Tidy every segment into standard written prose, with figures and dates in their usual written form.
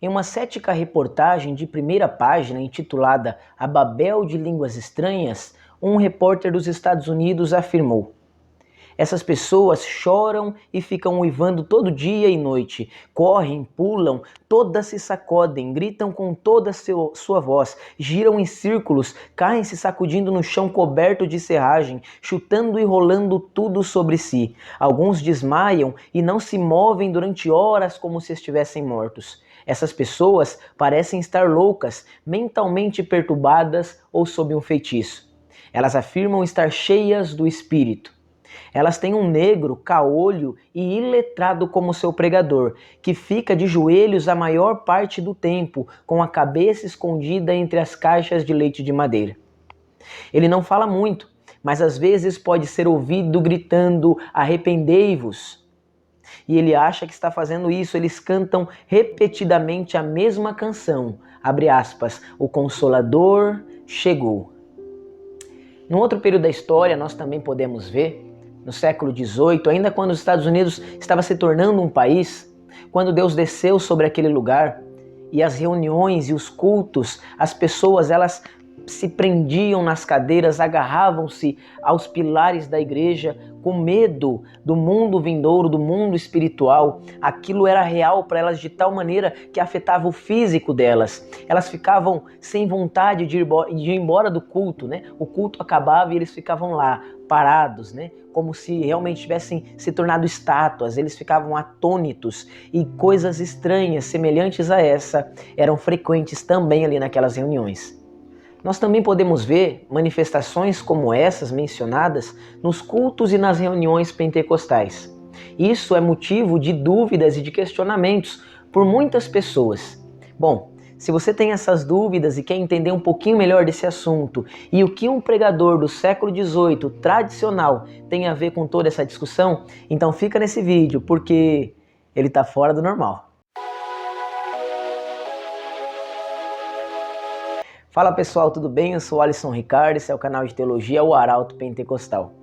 Em uma cética reportagem de primeira página intitulada A Babel de Línguas Estranhas, um repórter dos Estados Unidos afirmou: essas pessoas choram e ficam uivando todo dia e noite, correm, pulam, todas se sacodem, gritam com toda sua voz, giram em círculos, caem se sacudindo no chão coberto de serragem, chutando e rolando tudo sobre si. Alguns desmaiam e não se movem durante horas como se estivessem mortos. Essas pessoas parecem estar loucas, mentalmente perturbadas ou sob um feitiço. Elas afirmam estar cheias do Espírito. Elas têm um negro, caolho e iletrado como seu pregador, que fica de joelhos a maior parte do tempo, com a cabeça escondida entre as caixas de leite de madeira. Ele não fala muito, mas às vezes pode ser ouvido gritando: arrependei-vos. E ele acha que está fazendo isso. Eles cantam repetidamente a mesma canção, abre aspas, o Consolador chegou. Num outro período da história, nós também podemos ver, no século XVIII, ainda quando os Estados Unidos estava se tornando um país, quando Deus desceu sobre aquele lugar e as reuniões e os cultos, as pessoas elas se prendiam nas cadeiras, agarravam-se aos pilares da igreja com medo do mundo vindouro, do mundo espiritual. Aquilo era real para elas de tal maneira que afetava o físico delas. Elas ficavam sem vontade de ir embora do culto, né? O culto acabava e eles ficavam lá, parados, né? Como se realmente tivessem se tornado estátuas. Eles ficavam atônitos e coisas estranhas, semelhantes a essa, eram frequentes também ali naquelas reuniões. Nós também podemos ver manifestações como essas mencionadas nos cultos e nas reuniões pentecostais. Isso é motivo de dúvidas e de questionamentos por muitas pessoas. Bom, se você tem essas dúvidas e quer entender um pouquinho melhor desse assunto e o que um pregador do século XVIII tradicional tem a ver com toda essa discussão, então fica nesse vídeo porque ele está fora do normal. Fala pessoal, tudo bem? Eu sou Alisson Ricardo, esse é o canal de teologia, o Arauto Pentecostal.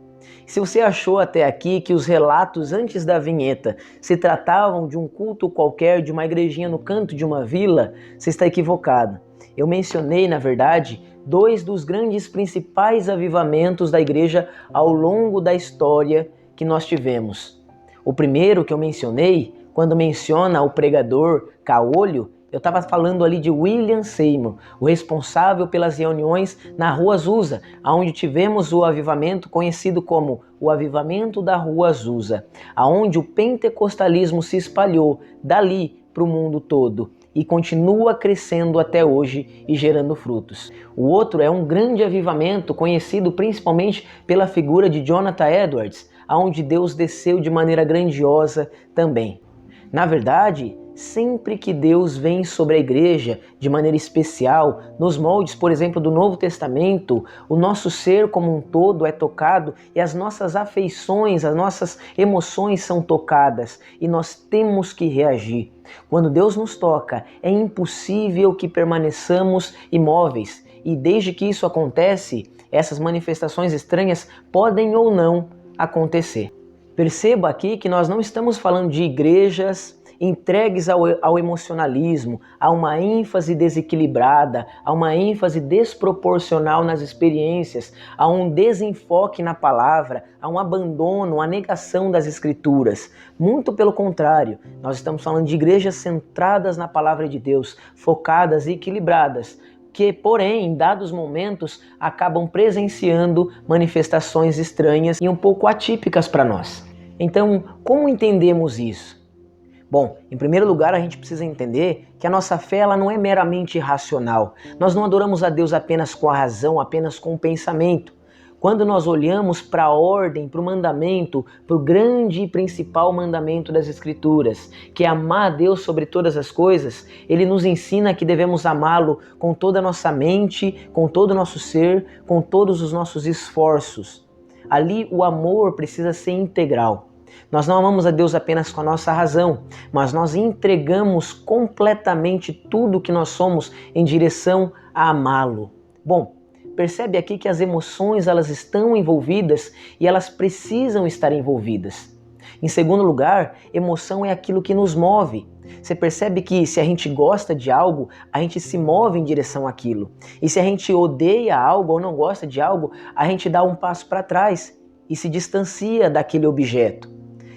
Se você achou até aqui que os relatos antes da vinheta se tratavam de um culto qualquer, de uma igrejinha no canto de uma vila, você está equivocado. Eu mencionei, na verdade, dois dos grandes principais avivamentos da igreja ao longo da história que nós tivemos. O primeiro que eu mencionei, quando menciona o pregador caolho, eu estava falando ali de William Seymour, o responsável pelas reuniões na Rua Azusa, onde tivemos o avivamento conhecido como o Avivamento da Rua Azusa, onde o pentecostalismo se espalhou dali para o mundo todo e continua crescendo até hoje e gerando frutos. O outro é um grande avivamento conhecido principalmente pela figura de Jonathan Edwards, onde Deus desceu de maneira grandiosa também. Na verdade, sempre que Deus vem sobre a igreja de maneira especial, nos moldes, por exemplo, do Novo Testamento, o nosso ser como um todo é tocado e as nossas afeições, as nossas emoções são tocadas e nós temos que reagir. Quando Deus nos toca, é impossível que permaneçamos imóveis e desde que isso acontece, essas manifestações estranhas podem ou não acontecer. Perceba aqui que nós não estamos falando de igrejas entregues ao emocionalismo, a uma ênfase desequilibrada, a uma ênfase desproporcional nas experiências, a um desenfoque na palavra, a um abandono, a negação das escrituras. Muito pelo contrário, nós estamos falando de igrejas centradas na palavra de Deus, focadas e equilibradas, que, porém, em dados momentos, acabam presenciando manifestações estranhas e um pouco atípicas para nós. Então, como entendemos isso? Bom, em primeiro lugar, a gente precisa entender que a nossa fé ela não é meramente racional. Nós não adoramos a Deus apenas com a razão, apenas com o pensamento. Quando nós olhamos para a ordem, para o mandamento, para o grande e principal mandamento das Escrituras, que é amar a Deus sobre todas as coisas, ele nos ensina que devemos amá-lo com toda a nossa mente, com todo o nosso ser, com todos os nossos esforços. Ali o amor precisa ser integral. Nós não amamos a Deus apenas com a nossa razão, mas nós entregamos completamente tudo o que nós somos em direção a amá-lo. Bom, percebe aqui que as emoções elas estão envolvidas e elas precisam estar envolvidas. Em segundo lugar, emoção é aquilo que nos move. Você percebe que se a gente gosta de algo, a gente se move em direção àquilo. E se a gente odeia algo ou não gosta de algo, a gente dá um passo para trás e se distancia daquele objeto.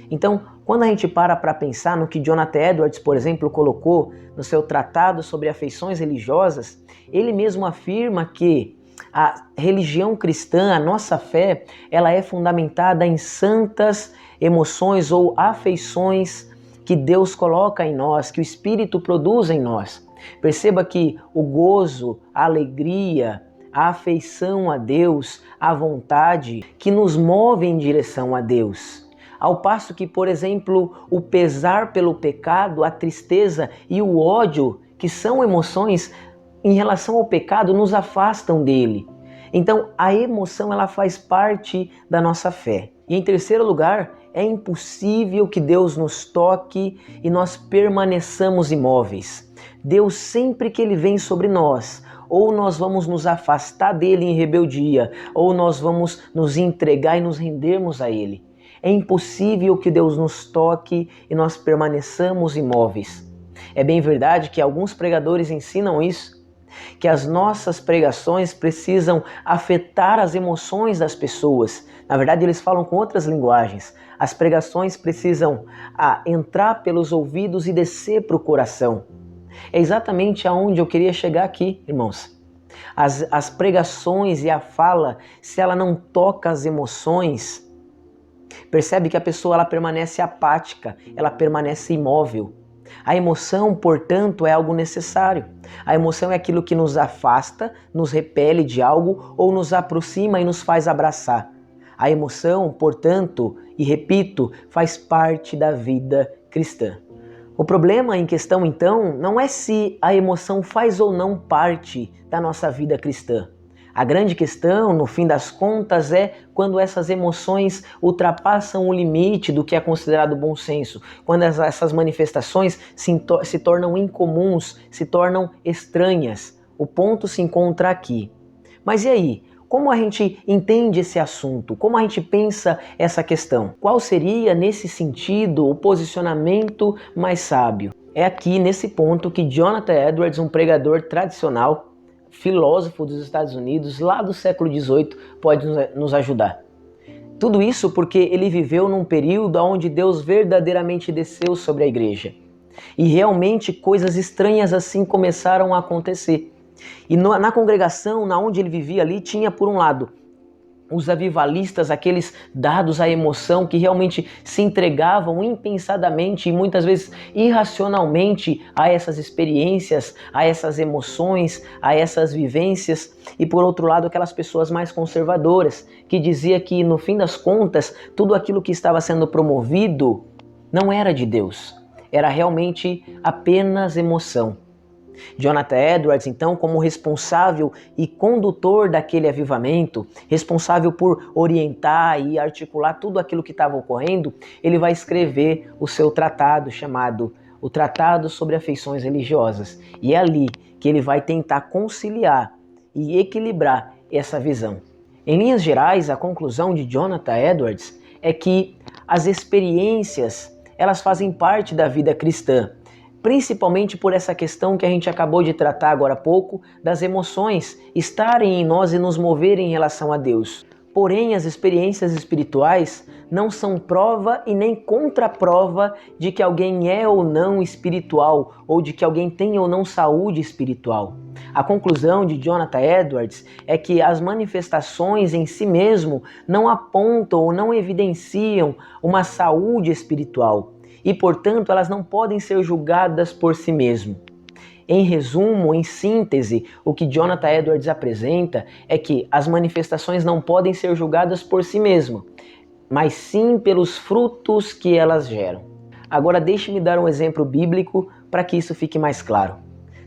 Então, quando a gente para pensar no que Jonathan Edwards, por exemplo, colocou no seu tratado sobre afeições religiosas, ele mesmo afirma que a religião cristã, a nossa fé, ela é fundamentada em santas emoções ou afeições que Deus coloca em nós, que o Espírito produz em nós. Perceba que o gozo, a alegria, a afeição a Deus, a vontade que nos move em direção a Deus. Ao passo que, por exemplo, o pesar pelo pecado, a tristeza e o ódio, que são emoções em relação ao pecado, nos afastam dele. Então, a emoção ela faz parte da nossa fé. E em terceiro lugar, é impossível que Deus nos toque e nós permaneçamos imóveis. Deus, sempre que Ele vem sobre nós, ou nós vamos nos afastar dele em rebeldia, ou nós vamos nos entregar e nos rendermos a Ele. É impossível que Deus nos toque e nós permaneçamos imóveis. É bem verdade que alguns pregadores ensinam isso, que as nossas pregações precisam afetar as emoções das pessoas. Na verdade, eles falam com outras linguagens. As pregações precisam entrar pelos ouvidos e descer para o coração. É exatamente aonde eu queria chegar aqui, irmãos. As pregações e a fala, se ela não toca as emoções, percebe que a pessoa ela permanece apática, ela permanece imóvel. A emoção, portanto, é algo necessário. A emoção é aquilo que nos afasta, nos repele de algo ou nos aproxima e nos faz abraçar. A emoção, portanto, e repito, faz parte da vida cristã. O problema em questão, então, não é se a emoção faz ou não parte da nossa vida cristã. A grande questão, no fim das contas, é quando essas emoções ultrapassam o limite do que é considerado bom senso, quando essas manifestações se tornam incomuns, se tornam estranhas. O ponto se encontra aqui. Mas e aí? Como a gente entende esse assunto? Como a gente pensa essa questão? Qual seria, nesse sentido, o posicionamento mais sábio? É aqui, nesse ponto, que Jonathan Edwards, um pregador tradicional, filósofo dos Estados Unidos, lá do século XVIII, pode nos ajudar. Tudo isso porque ele viveu num período onde Deus verdadeiramente desceu sobre a igreja. E realmente coisas estranhas assim começaram a acontecer. E na congregação, na onde ele vivia ali, tinha por um lado os avivalistas, aqueles dados à emoção que realmente se entregavam impensadamente e muitas vezes irracionalmente a essas experiências, a essas emoções, a essas vivências. E por outro lado, aquelas pessoas mais conservadoras, que dizia que no fim das contas, tudo aquilo que estava sendo promovido não era de Deus, era realmente apenas emoção. Jonathan Edwards, então, como responsável e condutor daquele avivamento, responsável por orientar e articular tudo aquilo que estava ocorrendo, ele vai escrever o seu tratado chamado O Tratado sobre Afeições Religiosas. E é ali que ele vai tentar conciliar e equilibrar essa visão. Em linhas gerais, a conclusão de Jonathan Edwards é que as experiências, elas fazem parte da vida cristã, principalmente por essa questão que a gente acabou de tratar agora há pouco, das emoções estarem em nós e nos moverem em relação a Deus. Porém, as experiências espirituais não são prova e nem contraprova de que alguém é ou não espiritual, ou de que alguém tem ou não saúde espiritual. A conclusão de Jonathan Edwards é que as manifestações em si mesmo não apontam ou não evidenciam uma saúde espiritual. E, portanto, elas não podem ser julgadas por si mesmo. Em resumo, em síntese, o que Jonathan Edwards apresenta é que as manifestações não podem ser julgadas por si mesmas, mas sim pelos frutos que elas geram. Agora deixe-me dar um exemplo bíblico para que isso fique mais claro.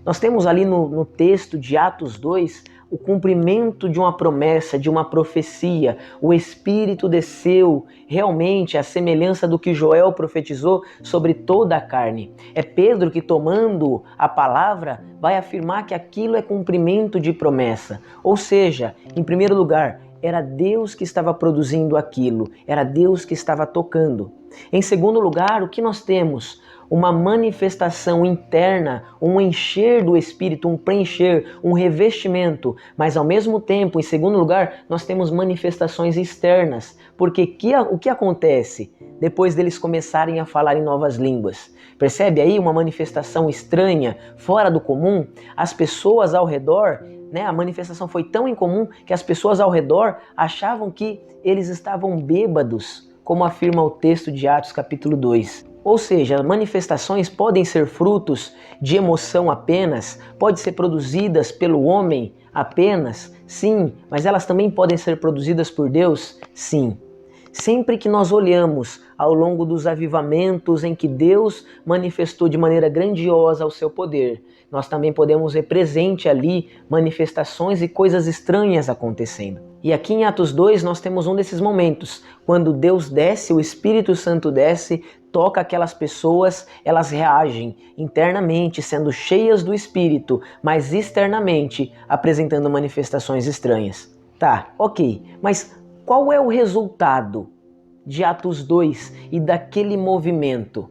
Nós temos ali no texto de Atos 2 o cumprimento de uma promessa, de uma profecia. O Espírito desceu realmente à semelhança do que Joel profetizou sobre toda a carne. É Pedro que, tomando a palavra, vai afirmar que aquilo é cumprimento de promessa. Ou seja, em primeiro lugar, era Deus que estava produzindo aquilo, era Deus que estava tocando. Em segundo lugar, o que nós temos? Uma manifestação interna, um encher do Espírito, um preencher, um revestimento. Mas ao mesmo tempo, em segundo lugar, nós temos manifestações externas. Porque o que acontece depois deles começarem a falar em novas línguas? Percebe aí uma manifestação estranha, fora do comum? As pessoas ao redor, a manifestação foi tão incomum que as pessoas ao redor achavam que eles estavam bêbados, como afirma o texto de Atos capítulo 2. Ou seja, manifestações podem ser frutos de emoção apenas, podem ser produzidas pelo homem apenas, sim, mas elas também podem ser produzidas por Deus, sim. Sempre que nós olhamos ao longo dos avivamentos em que Deus manifestou de maneira grandiosa o seu poder, nós também podemos ver presente ali manifestações e coisas estranhas acontecendo. E aqui em Atos 2 nós temos um desses momentos, quando Deus desce, o Espírito Santo desce, toca aquelas pessoas, elas reagem internamente, sendo cheias do Espírito, mas externamente apresentando manifestações estranhas. Tá, ok, mas qual é o resultado de Atos 2 e daquele movimento?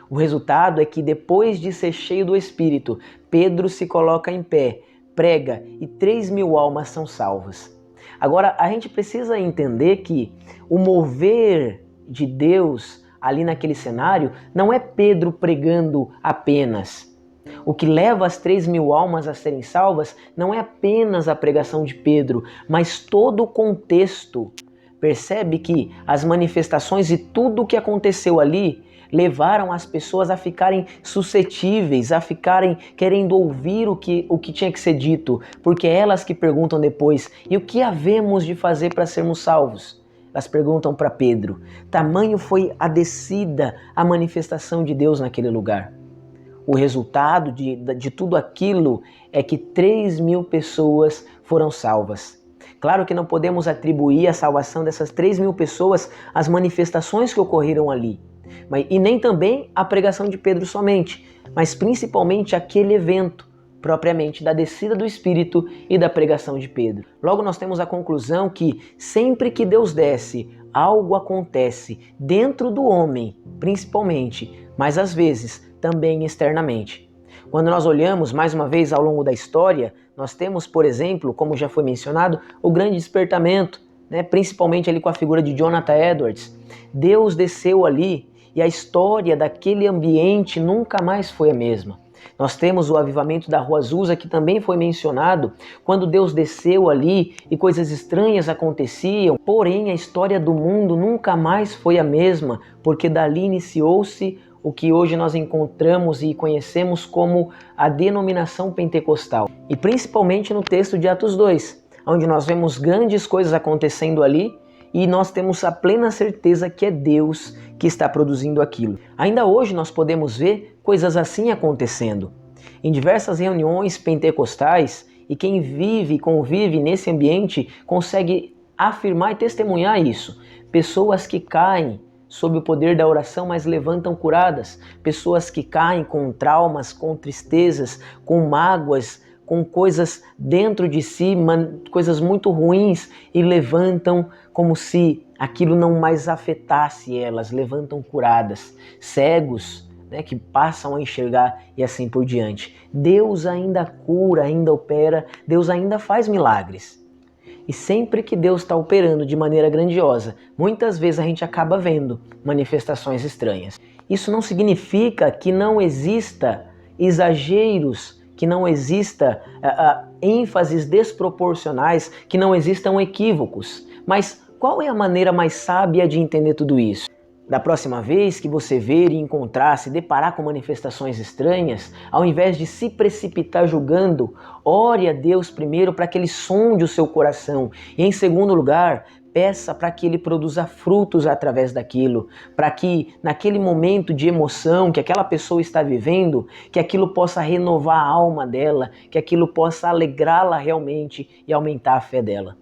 O resultado é que depois de ser cheio do Espírito, Pedro se coloca em pé, prega e 3.000 almas são salvas. Agora, a gente precisa entender que o mover de Deus ali naquele cenário não é Pedro pregando apenas. O que leva as 3.000 almas a serem salvas não é apenas a pregação de Pedro, mas todo o contexto. Percebe que as manifestações e tudo o que aconteceu ali levaram as pessoas a ficarem suscetíveis, a ficarem querendo ouvir o que tinha que ser dito, porque é elas que perguntam depois, e o que havemos de fazer para sermos salvos? Elas perguntam para Pedro. Tamanho foi a descida, a manifestação de Deus naquele lugar. O resultado de tudo aquilo é que 3.000 pessoas foram salvas. Claro que não podemos atribuir a salvação dessas 3.000 pessoas às manifestações que ocorreram ali, e nem também à pregação de Pedro somente, mas principalmente aquele evento, propriamente da descida do Espírito e da pregação de Pedro. Logo nós temos a conclusão que sempre que Deus desce, algo acontece dentro do homem, principalmente, mas às vezes também externamente. Quando nós olhamos mais uma vez ao longo da história, nós temos, por exemplo, como já foi mencionado, o grande despertamento, principalmente ali com a figura de Jonathan Edwards. Deus desceu ali e a história daquele ambiente nunca mais foi a mesma. Nós temos o avivamento da Rua Azusa, que também foi mencionado, quando Deus desceu ali e coisas estranhas aconteciam, porém a história do mundo nunca mais foi a mesma, porque dali iniciou-se o que hoje nós encontramos e conhecemos como a denominação pentecostal. E principalmente no texto de Atos 2, onde nós vemos grandes coisas acontecendo ali e nós temos a plena certeza que é Deus que está produzindo aquilo. Ainda hoje nós podemos ver coisas assim acontecendo. Em diversas reuniões pentecostais, e quem vive e convive nesse ambiente consegue afirmar e testemunhar isso. Pessoas que caem sob o poder da oração, mas levantam curadas. Pessoas que caem com traumas, com tristezas, com mágoas, com coisas dentro de si, coisas muito ruins, e levantam como se aquilo não mais afetasse elas, levantam curadas. Cegos, que passam a enxergar e assim por diante. Deus ainda cura, ainda opera, Deus ainda faz milagres. E sempre que Deus está operando de maneira grandiosa, muitas vezes a gente acaba vendo manifestações estranhas. Isso não significa que não exista exageros, que não exista ênfases desproporcionais, que não existam equívocos. Mas qual é a maneira mais sábia de entender tudo isso? Da próxima vez que você ver e encontrar, se deparar com manifestações estranhas, ao invés de se precipitar julgando, ore a Deus primeiro para que Ele sonde o seu coração. E em segundo lugar, peça para que Ele produza frutos através daquilo, para que naquele momento de emoção que aquela pessoa está vivendo, que aquilo possa renovar a alma dela, que aquilo possa alegrá-la realmente e aumentar a fé dela.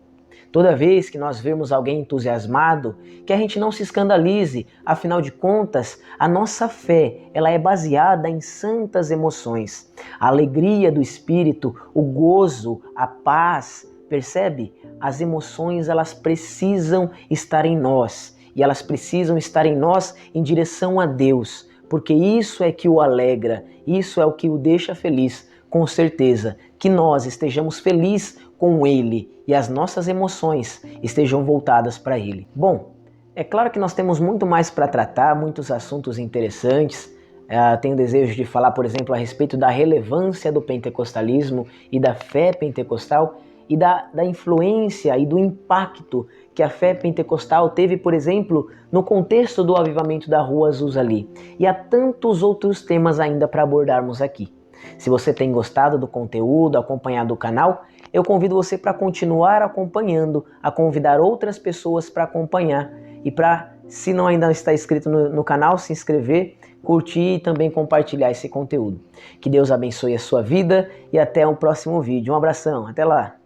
Toda vez que nós vemos alguém entusiasmado, que a gente não se escandalize, afinal de contas, a nossa fé, ela é baseada em santas emoções. A alegria do espírito, o gozo, a paz, percebe? As emoções, elas precisam estar em nós. e elas precisam estar em nós em direção a Deus, porque isso é que o alegra, isso é o que o deixa feliz, com certeza, que nós estejamos felizes com Ele e as nossas emoções estejam voltadas para Ele. Bom, é claro que nós temos muito mais para tratar, muitos assuntos interessantes. Tenho desejo de falar, por exemplo, a respeito da relevância do pentecostalismo e da fé pentecostal e da influência e do impacto que a fé pentecostal teve, por exemplo, no contexto do avivamento da Rua Azusa-Li. E há tantos outros temas ainda para abordarmos aqui. Se você tem gostado do conteúdo, acompanhado o canal, eu convido você para continuar acompanhando, a convidar outras pessoas para acompanhar e para, se não ainda está inscrito no canal, se inscrever, curtir e também compartilhar esse conteúdo. Que Deus abençoe a sua vida e até o próximo vídeo. Um abração, até lá!